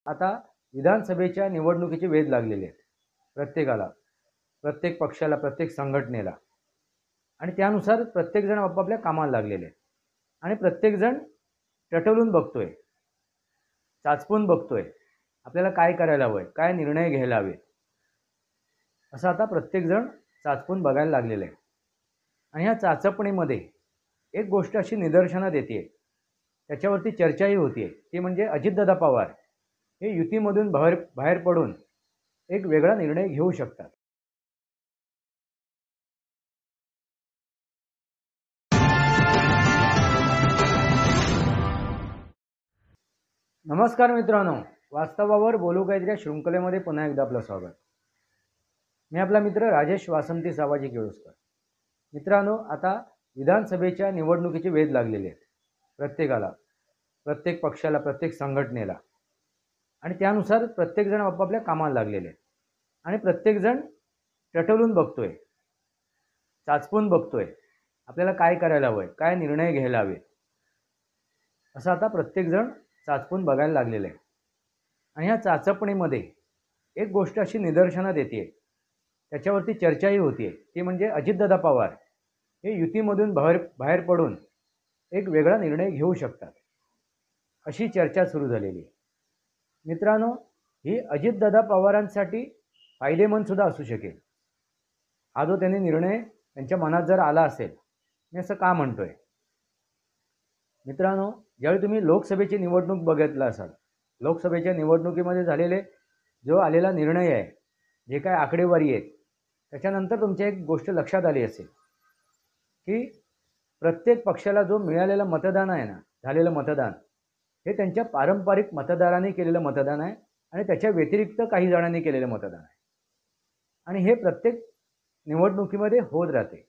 आता विधानसभेच्या निवडणुकीचे वेध लागलेले आहेत प्रत्येकाला, प्रत्येक पक्षाला, प्रत्येक संघटनेला, आणि त्यानुसार प्रत्येकजण आपापल्या कामाला लागलेले आहेत आणि प्रत्येकजण टटवून बघतोय, चाचपून बघतोय आपल्याला काय करायला हवंय, काय निर्णय घ्यायला हवे, असं आता प्रत्येकजण चाचपून बघायला लागलेलं आहे. आणि ह्या चाचपणीमध्ये एक गोष्ट अशी निदर्शनात येते, त्याच्यावरती चर्चाही होती, ती म्हणजे अजितदादा पवार हे युतीमधून बाहेर पडून एक वेगळा निर्णय घेऊ शकतात. नमस्कार मित्रांनो, वास्तवावर बोलू काहीतरी शृंखलेमध्ये पुन्हा एकदा आपलं स्वागत. मी आपला मित्र राजेश वासंती सावाजी केळुसकर. मित्रांनो, आता विधानसभेच्या निवडणुकीचे वेध लागलेले आहेत प्रत्येकाला, प्रत्येक पक्षाला, प्रत्येक संघटनेला, आणि त्यानुसार प्रत्येकजण आपापल्या कामाला लागलेले आहेत आणि प्रत्येकजण टटवून बघतोय, चाचपून बघतोय आपल्याला काय करायला हवंय, काय निर्णय घ्यायला हवे, असं आता प्रत्येकजण चाचपून बघायला लागलेलं आहे. आणि ह्या चाचपणीमध्ये एक गोष्ट अशी निदर्शनात येते, त्याच्यावरती चर्चाही होती, ती म्हणजे अजितदादा पवार हे युतीमधून बाहेर पडून एक वेगळा निर्णय घेऊ शकतात, अशी चर्चा सुरू झालेली आहे. मित्रांनो, ही अजितदादा पवारांसाठी फायदेमंद सुद्धा असू शकेल. हा जो त्यांनी निर्णय त्यांच्या मनात जर आला असेल, मी असं का म्हणतोय? मित्रांनो, ज्यावेळी तुम्ही लोकसभेची निवडणूक बघितला असाल, लोकसभेच्या निवडणुकीमध्ये झालेले जो आलेला निर्णय आहे, जे काय आकडेवारी आहेत, त्याच्यानंतर तुमच्या एक गोष्ट लक्षात आली असेल की प्रत्येक पक्षाला जो मिळालेलं मतदान आहे ना, झालेलं मतदान हे त्यांच्या पारंपरिक मतदारांनी केलेलं मतदान आहे आणि त्याच्या व्यतिरिक्त काही जणांनी केलेलं मतदान आहे. आणि हे प्रत्येक निवडणुकीमध्ये होत राहते.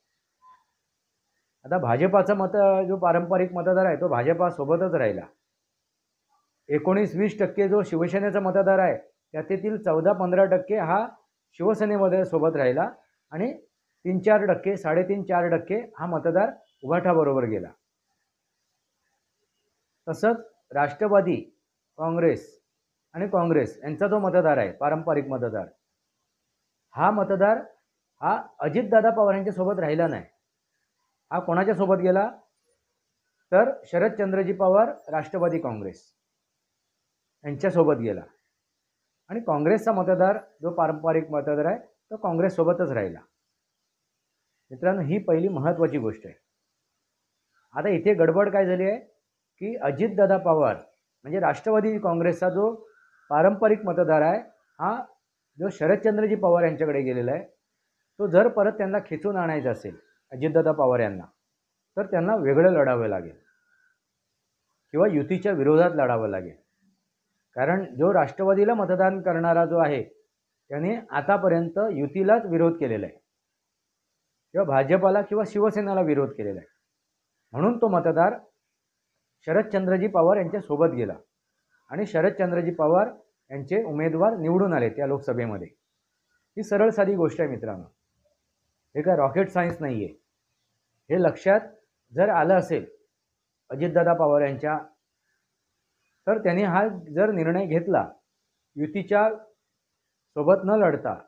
आता भाजपाचा जो पारंपरिक मतदार आहे तो भाजपासोबतच राहिला. 19-20% जो शिवसेनेचा मतदार आहे त्यातील 14-15% हा शिवसेनेमध्ये सोबत राहिला आणि 3-4%, 3.5-4% हा मतदार उभाठाबरोबर गेला. तसंच राष्ट्रवादी काँग्रेस आणि काँग्रेस यांचा जो मतदार आहे, पारंपरिक मतदार, हा मतदार हा अजितदादा पवार यांच्या सोबत राहिला नाही. हा कोणाच्या सोबत गेला तर शरदचंद्रजी पवार, राष्ट्रवादी काँग्रेस यांच्यासोबत गेला. आणि काँग्रेसचा मतदार जो पारंपरिक मतदार आहे तो काँग्रेससोबतच राहिला. मित्रांनो, ही पहिली महत्त्वाची गोष्ट आहे. आता इथे गडबड काय झाली आहे की अजितदादा पवार म्हणजे राष्ट्रवादी काँग्रेसचा जो पारंपरिक मतदार आहे, हा जो शरदचंद्रजी पवार यांच्याकडे गेलेला आहे, तो जर परत त्यांना खेचून आणायचा असेल अजितदादा पवार यांना, तर त्यांना वेगळं लढावं लागेल किंवा युतीच्या विरोधात लढावं लागेल. कारण जो राष्ट्रवादीला मतदान करणारा जो आहे त्याने आतापर्यंत युतीलाच विरोध केलेला आहे किंवा भाजपाला किंवा शिवसेनेला विरोध केलेला आहे. म्हणून तो मतदार शरदचंद्रजी पवार यांच्यासोबत गेला आणि शरदचंद्रजी पवार यांचे उमेदवार निवडून आले त्या लोकसभेमध्ये. ही सरळ साधी गोष्ट आहे मित्रांनो, हे काय रॉकेट सायन्स नाही आहे. हे लक्षात जर आलं असेल अजितदादा पवार यांच्या, तर त्यांनी हा जर निर्णय घेतला युतीच्या सोबत न लढता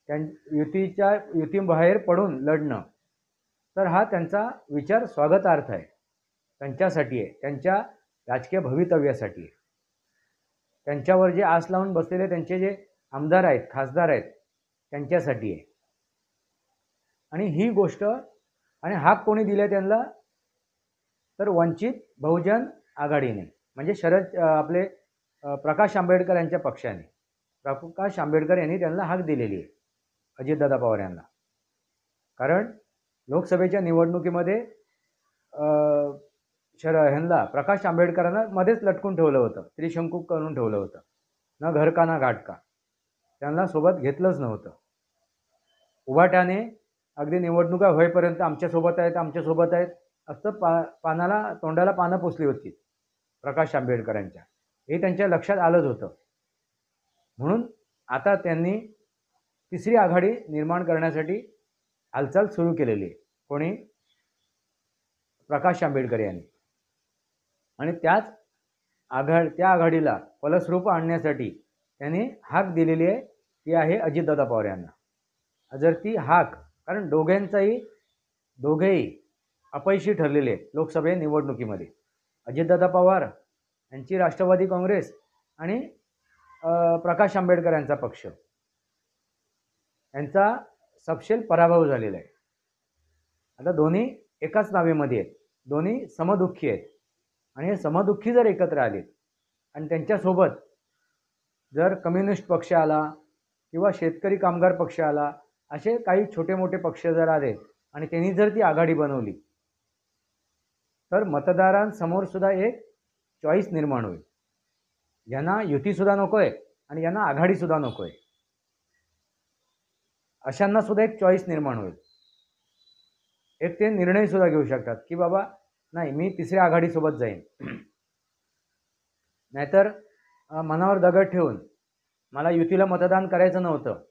युतीबाहेर पडून लढणं, तर हा त्यांचा विचार स्वागतार्थ आहे, त्यांच्यासाठी आहे, त्यांच्या राजकीय भवितव्यासाठी आहे. त्यांच्यावर जे आस लावून बसलेले त्यांचे जे आमदार आहेत, खासदार आहेत, त्यांच्यासाठी आहे. आणि ही गोष्ट आणि हाक कोणी दिले त्यांना तर वंचित बहुजन आघाडीने, म्हणजे आपले प्रकाश आंबेडकर यांच्या पक्षाने, प्रकाश आंबेडकर यांनी त्यांना हाक दिलेली आहे अजितदादा पवार यांना. कारण लोकसभेच्या निवडणुकीमध्ये ह्यांना प्रकाश आंबेडकरांना मध्येच लटकून ठेवलं होतं, त्रिशंकू करून ठेवलं होतं, न घर का ना घाट का, त्यांना सोबत घेतलंच नव्हतं. उभाट्याने अगदी निवडणुका होईपर्यंत आमच्यासोबत आहेत असं तोंडाला पानं पुसली होती प्रकाश आंबेडकरांच्या. हे त्यांच्या लक्षात आलंच होतं. म्हणून आता त्यांनी तिसरी आघाडी निर्माण करण्यासाठी हालचाल सुरू केलेली आहे. कोणी? प्रकाश आंबेडकर यांनी. आणि त्याच त्या आघाडीला फलस्वरूप आणण्यासाठी त्यांनी हाक दिलेली आहे, ती आहे अजितदादा पवार यांना. जर ती हाक, कारण दोघेही अपयशी ठरलेले आहेत लोकसभे निवडणुकीमध्ये. अजितदादा पवार यांची राष्ट्रवादी काँग्रेस आणि प्रकाश आंबेडकर यांचा पक्ष यांचा सपशेल पराभव झालेला आहे. आता दोन्ही एकाच नावेमध्ये आहेत, दोन्ही समदुःखी आहेत. आणि हे समदुःखी जर एकत्र आलेत आणि त्यांच्यासोबत जर कम्युनिस्ट पक्ष आला किंवा शेतकरी कामगार पक्ष आला, असे काही छोटे मोठे पक्ष जर आले आणि त्यांनी जर ती आघाडी बनवली, तर मतदारांसमोर सुद्धा एक चॉईस निर्माण होईल. ज्यांना युतीसुद्धा नको आहे आणि यांना आघाडीसुद्धा नको आहे, अशांना सुद्धा एक चॉईस निर्माण होईल. एक ते निर्णयसुद्धा घेऊ शकतात की बाबा नाही, मी तिसऱ्या आघाडीसोबत जाईन. नाहीतर मनावर दगड ठेवून मला युतीला मतदान करायचं नव्हतं,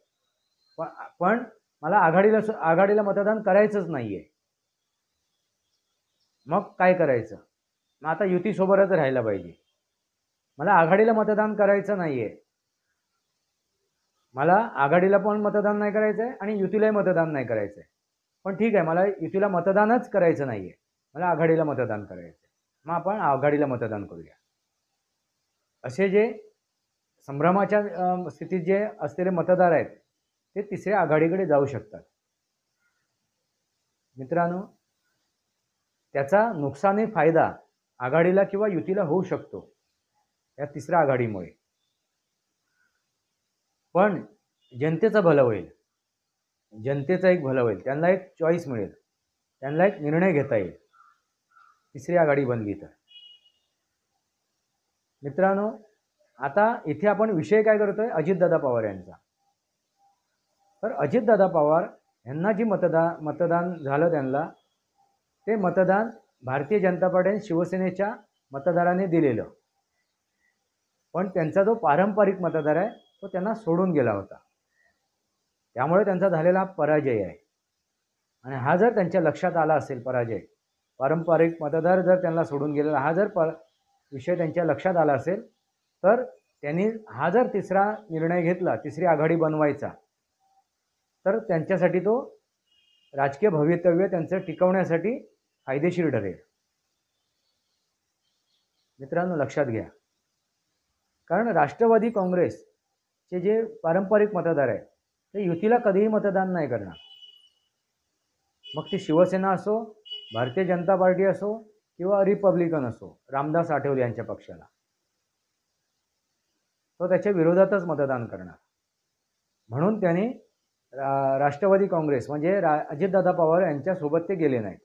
पण मला आघाडीला मतदान करायचंच नाही आहे, मग काय करायचं? मग आता युतीसोबतच राहायला पाहिजे. मला आघाडीला मतदान करायचं नाही आहे, मला आघाडीला पण मतदान नाही करायचं आहे आणि युतीलाही मतदान नाही करायचं आहे, पण ठीक आहे, मला युतीला मतदानच करायचं नाही आहे, मला आघाडीला मतदान करायचं आहे, मग आपण आघाडीला मतदान करूया. असे जे संभ्रमाच्या स्थितीत जे असलेले मतदार आहेत ते तिसऱ्या आघाडीकडे जाऊ शकतात. मित्रांनो, त्याचा नुकसानी फायदा आघाडीला किंवा युतीला होऊ शकतो या तिसऱ्या आघाडीमुळे. पण जनतेचं भलं होईल, जनतेचं एक भलं होईल, त्यांना एक चॉईस मिळेल, त्यांना एक निर्णय घेता येईल तिसरी आघाडी बनली तर. मित्रांनो, आता इथे आपण विषय काय करतोय? अजितदादा पवार यांचा. तर अजितदादा पवार यांना जी मतदान झालं, त्यांना ते मतदान भारतीय जनता पार्टी आणि शिवसेनेच्या मतदारांनी दिलेलं, पण त्यांचा जो पारंपरिक मतदार आहे तो त्यांना सोडून गेला होता. त्यामुळे त्यांचा झालेला पराजय आहे. आणि हा जर त्यांच्या लक्षात आला असेल, पराजय, पारंपरिक मतदार जर त्यांना सोडून गेलेला, हा जर विषय त्यांच्या लक्षात आला असेल, तर त्यांनी हा जर तिसरा निर्णय घेतला, तिसरी आघाडी बनवायचा, तर त्यांच्यासाठी तो राजकीय भवितव्य त्यांचं टिकवण्यासाठी फायदेशीर ठरेल. मित्रांनो, लक्षात घ्या, कारण राष्ट्रवादी काँग्रेसचे जे पारंपरिक मतदार आहेत ते युतीला कधीही मतदान नाही करणार. मग ती शिवसेना असो, भारतीय जनता पार्टी असो किंवा रिपब्लिकन असो, रामदास आठवले यांच्या पक्षाला, तो त्याच्या विरोधातच मतदान करणार. म्हणून त्यांनी राष्ट्रवादी काँग्रेस म्हणजे अजितदादा पवार यांच्यासोबत ते गेले नाहीत.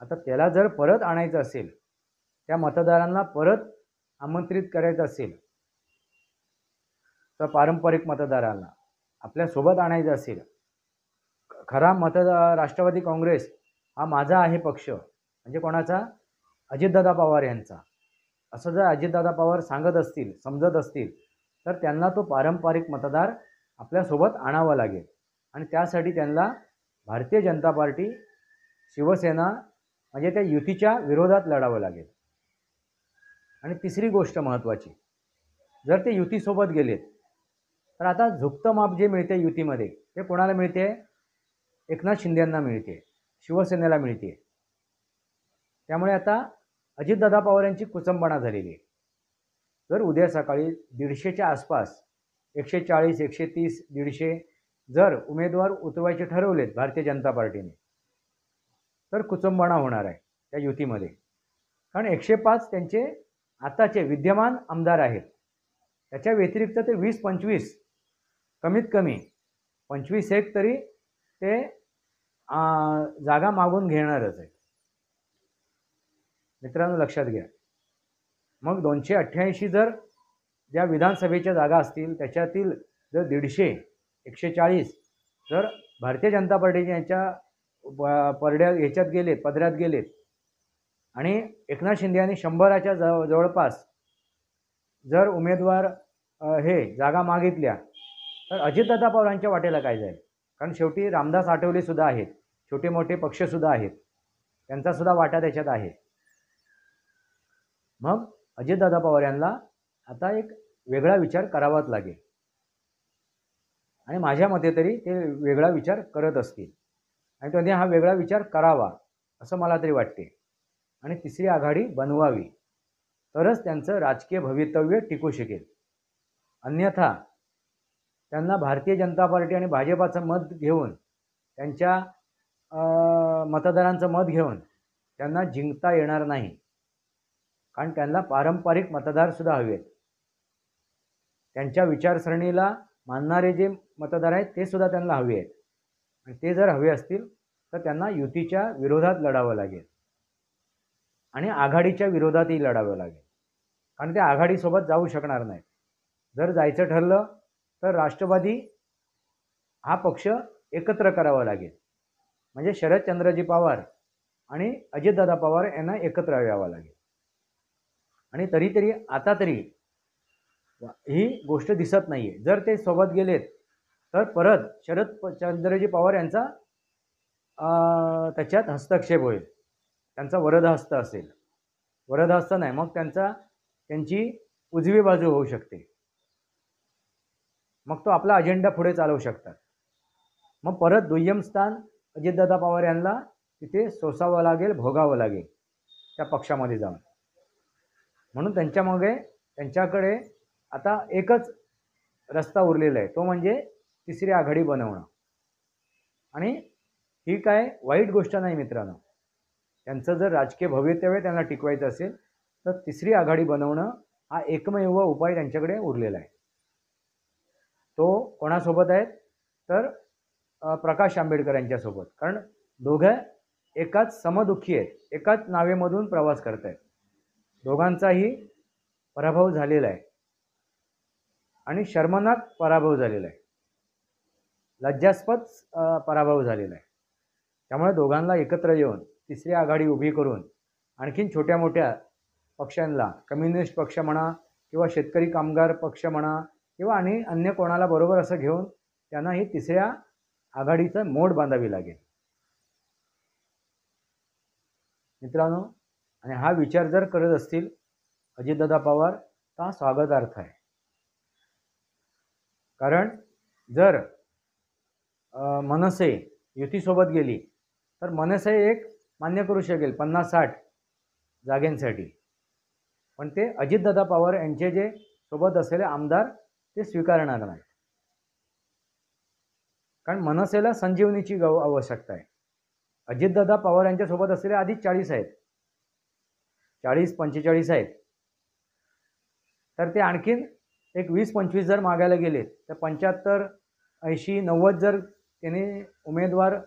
आता त्याला जर परत आणायचं असेल, त्या मतदारांना परत आमंत्रित करायचं असेल, तर पारंपरिक मतदारांना आपल्यासोबत आणायचं असेल, खरा राष्ट्रवादी काँग्रेस हा माझा आहे पक्ष, म्हणजे कोणाचा? अजितदादा पवार यांचा, असं जर अजितदादा पवार सांगत असतील, समजत असतील, तर त्यांना तो पारंपरिक मतदार आपल्यासोबत आणावा लागेल. आणि त्यासाठी त्यांना भारतीय जनता पार्टी, शिवसेना म्हणजे त्या युतीच्या विरोधात लढावं लागेल. आणि तिसरी गोष्ट महत्त्वाची, जर ते युतीसोबत गेलेत, तर आता झुकतं माप जे मिळते युतीमध्ये ते कोणाला मिळते? एकनाथ शिंदेंना मिळते, शिवसेनेला मिळते. त्यामुळे आता अजितदादा पवार यांची कुचंबणा झालेली आहे. जर उद्या सकाळी 150च्या आसपास 140, 130, 150 जर उमेदवार उतरवायचे ठरवलेत भारतीय जनता पार्टीने, तर कुचंबणा होणार आहे त्या युतीमध्ये. कारण 105 त्यांचे आताचे विद्यमान आमदार आहेत, त्याच्या व्यतिरिक्त ते 20-25, कमीत कमी 25-1 तरी ते जागा मागून घेणारच आहेत. मित्रांनो, लक्षात घ्या, मग 288 जर ज्या विधानसभेच्या जागा असतील त्याच्यातील जर 150, 140 जर भारतीय जनता पार्टीच्या यांच्या पदरात गेलेत आणि एकनाथ शिंदे यांनी 100च्या जवळपास जर उमेदवार हे जागा मागितल्या, तर अजितदादा पवारांच्या वाटेला काय जाईल? कारण शेवटी रामदास आठवले सुद्धा आहेत, छोटे मोठे पक्षसुद्धा आहेत, त्यांचा सुद्धा वाटा त्याच्यात आहे. मग अजितदादा पवार यांना आता एक वेगळा विचार करावाच लागेल आणि माझ्या मते तरी ते वेगळा विचार करत असतील आणि त्यांनी हा वेगळा विचार करावा असं मला तरी वाटते आणि तिसरी आघाडी बनवावी तरच त्यांचं राजकीय भवितव्य टिकू शकेल. अन्यथा त्यांना भारतीय जनता पार्टी आणि भाजपाचं मत घेऊन त्यांच्या मतदारांचं मत घेऊन त्यांना जिंकता येणार नाही कारण त्यांना पारंपरिक मतदारसुद्धा हवेत. त्यांच्या विचारसरणीला मानणारे जे मतदार आहेत ते सुद्धा त्यांना हवे आहेत आणि ते जर हवे असतील तर त्यांना युतीच्या विरोधात लढावं लागेल आणि आघाडीच्या विरोधातही लढावं लागेल कारण ते आघाडीसोबत जाऊ शकणार नाहीत. जर जायचं ठरलं तर राष्ट्रवादी हा पक्ष एकत्र करावा लागेल म्हणजे शरदचंद्रजी पवार आणि अजितदादा पवार यांना एकत्र यावं लागेल आणि तरी आता तरी ही गोष्ट दिसत नाही आहे. जर ते सोबत गेलेत तर परत शरदचंद्रजी पवार यांचा त्याच्यात हस्तक्षेप होईल. त्यांचा वरदहस्त असेल. वरदहस्त नाही मग त्यांची उजवी बाजू होऊ शकते. मग तो आपला अजेंडा पुढे चालवू शकतात. मग परत दुय्यम स्थान अजितदादा पवार यांना तिथे सोसावं लागेल, भोगावं लागेल त्या पक्षामध्ये जाऊन. म्हणून त्यांच्याकडे आता एकच रस्ता उरलेला आहे तो म्हणजे तिसरी आघाडी बनवणं आणि ही काय वाईट गोष्ट नाही मित्रांनो. त्यांचं जर राजकीय भवितव्य त्यांना टिकवायचं असेल तर तिसरी आघाडी बनवणं हा एकमेव उपाय त्यांच्याकडे उरलेला आहे. तो कोणासोबत आहे तर प्रकाश आंबेडकर यांच्यासोबत. कारण दोघं एकाच समदुःखी आहेत, एकाच नावेमधून प्रवास करत आहेत. दोघांचाही पराभव झालेला आहे आणि शर्मनाक पराभव झालेला आहे, लज्जास्पद पराभव झालेला आहे. त्यामुळे दोघांना एकत्र येऊन तिसरी आघाडी उभी करून आणखीन छोट्या मोठ्या पक्षांना कम्युनिस्ट पक्ष म्हणा किंवा शेतकरी कामगार पक्ष म्हणा किंवा आणि अन्य कोणाला बरोबर असं घेऊन त्यांना ही तिसऱ्या आघाडीचं मोड बांधावी लागेल मित्रांनो. आणि हा विचार जर करत असतील अजितदादा पवार तर हा स्वागतार्थ आहे. कारण जर मनसे युतीसोबत गेली तर मनसे एक मान्य करू शकेल 50-60 जागेंसाठी, पण ते अजितदादा पवार यांचे जे सोबत असलेले आमदार ते स्वीकारणार नाहीत. कारण मनसेला संजीवनीची आवश्यकता आहे. अजितदादा पवार यांच्यासोबत असलेले आधीच 40 आहेत, 40-45 आहेत. तर ते आणखीन एक 20-25 जर मागायला गेले तर 75-80-90 जर त्यांनी उमेदवार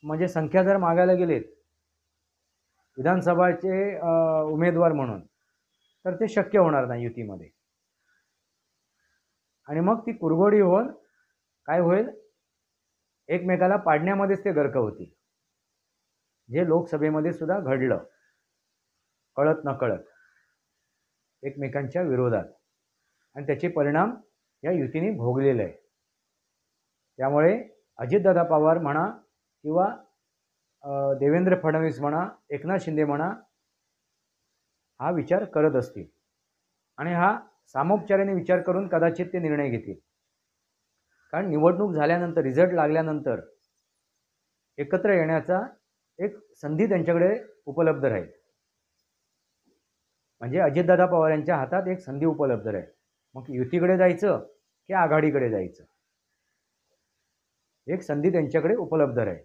म्हणजे संख्या जर मागायला गेलेत विधानसभाचे उमेदवार म्हणून तर ते शक्य होणार नाही युतीमध्ये. आणि मग ती कुरघोडी होऊन काय होईल, एकमेकाला पाडण्यामध्येच ते गर्क होतील, जे लोकसभेमध्ये सुद्धा घडलं कळत नकळत एकमेकांच्या विरोधात आणि त्याचे परिणाम या युतीने भोगलेले आहे. त्यामुळे अजितदादा पवार म्हणा किंवा देवेंद्र फडणवीस म्हणा, एकनाथ शिंदे म्हणा हा विचार करत असतील आणि हा सामोपचाराने विचार करून कदाचित ते निर्णय घेतील. कारण निवडणूक झाल्यानंतर रिझल्ट लागल्यानंतर एकत्र येण्याचा एक संधी त्यांच्याकडे उपलब्ध राहील. म्हणजे अजितदादा पवार यांच्या हातात एक संधी उपलब्ध राहील. मग युतीकडे जायचं की आघाडीकडे जायचं, एक संधी त्यांच्याकडे उपलब्ध राहील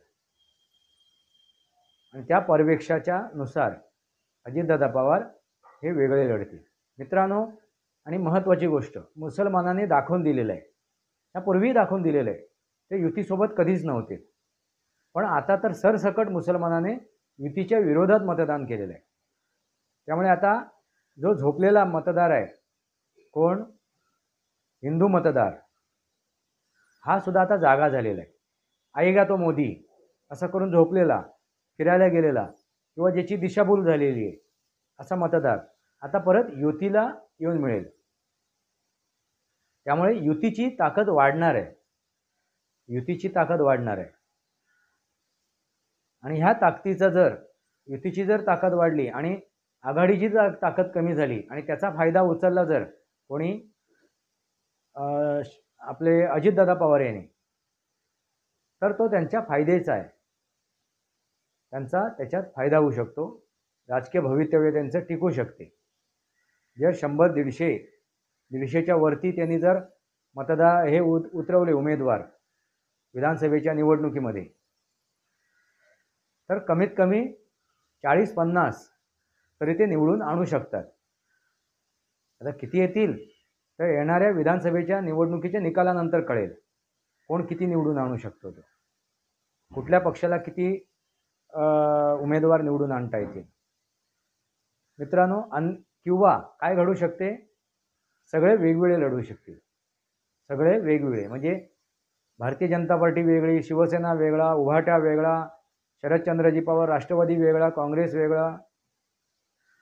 आणि त्या पर्यवेक्षाच्या नुसार अजितदादा पवार हे वेगळे लढतील. मित्रांनो, आणि महत्त्वाची गोष्ट मुसलमानांनी दाखवून दिलेलं आहे, त्यापूर्वी दाखवून दिलेलं आहे, ते युतीसोबत कधीच नव्हते. पण आता तर सरसकट मुसलमानाने युतीच्या विरोधात मतदान केलेलं आहे. त्यामुळे आता जो झोपलेला मतदार आहे कोण, हिंदू मतदार, हा सुद्धा आता जागा झालेला आहे. आएगा तो मोदी असं करून झोपलेला, फिरायला गेलेला किंवा ज्याची दिशाभूल झालेली आहे असा मतदार आता परत युतीला येऊन मिळेल. त्यामुळे युतीची ताकद वाढणार आहे, युतीची ताकद वाढणार आहे. आणि ह्या ताकदीचा जर युतीची जर ताकद वाढली आणि आघाडीची ताकद कमी झाली आणि त्याचा फायदा उचलला जर कोणी आपले अजितदादा पवार यांनी, तर तो त्यांच्या फायद्याचा आहे. त्यांचा त्याच्यात फायदा होऊ शकतो. राजकीय भवितव्य त्यांचं टिकू शकते. जर 100-150च्या वरती त्यांनी जर हे उतरवले उमेदवार विधानसभेच्या निवडणुकीमध्ये, तर कमीत कमी 40-50 तरी ते निवडून आणू शकतात. आता किती येतील तर येणाऱ्या विधानसभेच्या निवडणुकीच्या निकालानंतर कळेल कोण किती निवडून आणू शकतो. तो कुठल्या पक्षाला किती उमेदवार निवडून आणता येतील. मित्रांनो, किंवा काय घडू शकते, सगळे वेगवेगळे लढू शकतील. सगळे वेगवेगळे म्हणजे भारतीय जनता पार्टी वेगळी, शिवसेना वेगळा, उभाटा वेगळा, शरदचंद्रजी पवार राष्ट्रवादी वेगळा, काँग्रेस वेगळा,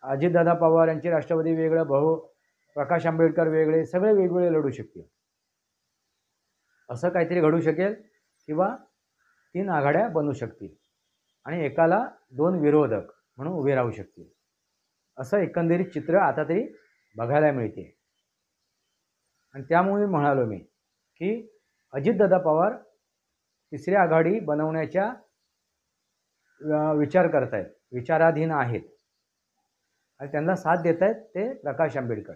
अजितदादा पवार यांची राष्ट्रवादी वेगळं, प्रकाश आंबेडकर वेगळे, सगळे वेगवेगळे लढू शकतील. असं काहीतरी घडू शकेल किंवा 3 आघाड्या बनू शकतील आणि एकाला 2 विरोधक म्हणून उभे राहू शकतील. असं एकंदरीत चित्र आता तरी बघायला मिळते. आणि त्यामुळे म्हणालो मी की अजितदादा पवार तिसरी आघाडी बनवण्याच्या विचार करतायत, विचाराधीन आहेत आणि त्यांना साथ देत आहेत ते प्रकाश आंबेडकर.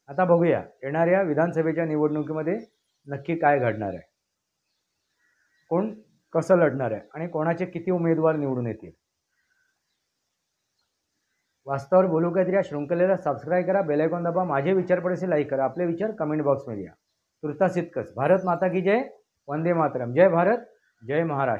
आता बघूया येणाऱ्या विधानसभेच्या निवडणुकीमध्ये नक्की काय घडणार आहे, कोण कसं लढणार आहे आणि कोणाचे किती उमेदवार निवडून येतील. वास्तवावर बोलू काहीतरी या शृंखलेला सबस्क्राईब करा, बेल आयकॉन दाबा, माझे विचार पडेसे लाईक करा, आपले विचार कमेंट बॉक्समध्ये या. तुर्तास इतकंच. भारत माता की जय, वंदे मातरम. जय भारत, जय महाराष्ट्र.